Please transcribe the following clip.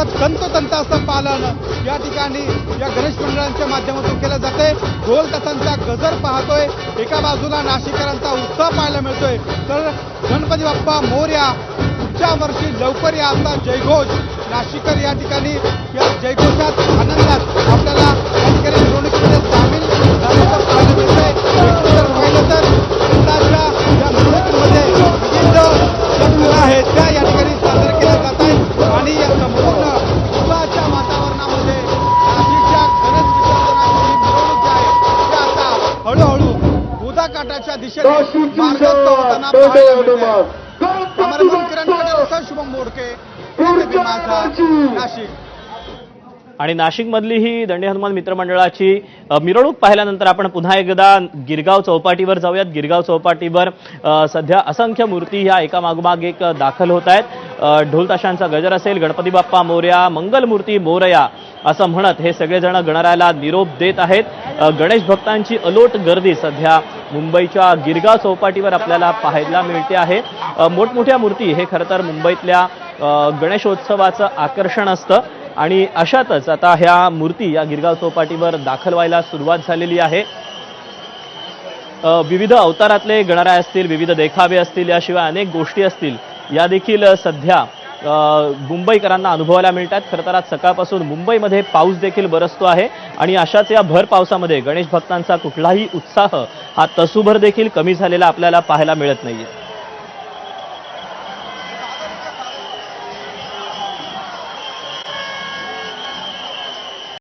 तसंच तंतोतंत असं पालन या ठिकाणी या गणेश मंडळांच्या माध्यमातून केलं जाते। ढोल ताशांचा गजर पाहतोय, एका बाजूला नाशिककरांचा उत्साह पाहायला मिळतोय, तर गणपती बाप्पा मोरया, पुढच्या वर्षी लवकर या असा जयघोष नाशिककर या ठिकाणी या जयघोषात आनंदात आपल्याला या ठिकाणी मिरवणुकीमध्ये सामील झाल्याचं पाहायला मिळतंय। एकूण जर पाहिलं तर यंदाच्या या मिरवणुकीमध्ये विविध ज्या कला आहेत त्या या ठिकाणी सादर केल्या जात आहेत आणि या संपूर्ण उत्साहाच्या वातावरणामध्ये नाशिकच्या गणेश विसर्जनाची मिरवणूक जी आहे ती आता हळूहळू उदाकाठाच्या दिशेने मार्गस्थ होताना पाहायला मिळते। कॅमेरामन किरण कडेसह शुभम मोडके, माझा, नाशिक। आणि नाशिकमधली ही दंडी हनुमान मित्रमंडळाची मिरवणूक पाहिल्यानंतर आपण पुन्हा एकदा गिरगाव चौपाटीवर जाऊयात। गिरगाव चौपाटीवर सध्या असंख्य मूर्ती ह्या एकामागोमाग एक दाखल होत आहेत। ढोल ताशांचा गजर असेल, गणपती बाप्पा मोरया, मंगलमूर्ती मोरया असं म्हणत हे सगळेजण गणरायाला निरोप देत आहेत। गणेश भक्तांची अलोट गर्दी सध्या मुंबईच्या गिरगाव चौपाटीवर आपल्याला पाहायला मिळते आहे। मोठमोठ्या मूर्ती हे खरं तर मुंबईतल्या गणेशोत्सवाचं आकर्षण असतं आणि अशातच आता ह्या मूर्ती या गिरगाव चौपाटीवर दाखल व्हायला सुरुवात झालेली आहे। विविध अवतारातले गणराय असतील, विविध देखावे असतील, याशिवाय अनेक गोष्टी असतील, या देखील सध्या मुंबईकरांना अनुभवायला मिळतात। खरं तर आज सकाळपासून मुंबईमध्ये पाऊस देखील बरसतो आहे आणि अशाच या भर पावसामध्ये गणेश भक्तांचा कुठलाही उत्साह हा तसूभर देखील कमी झालेला आपल्याला पाहायला मिळत नाहीये।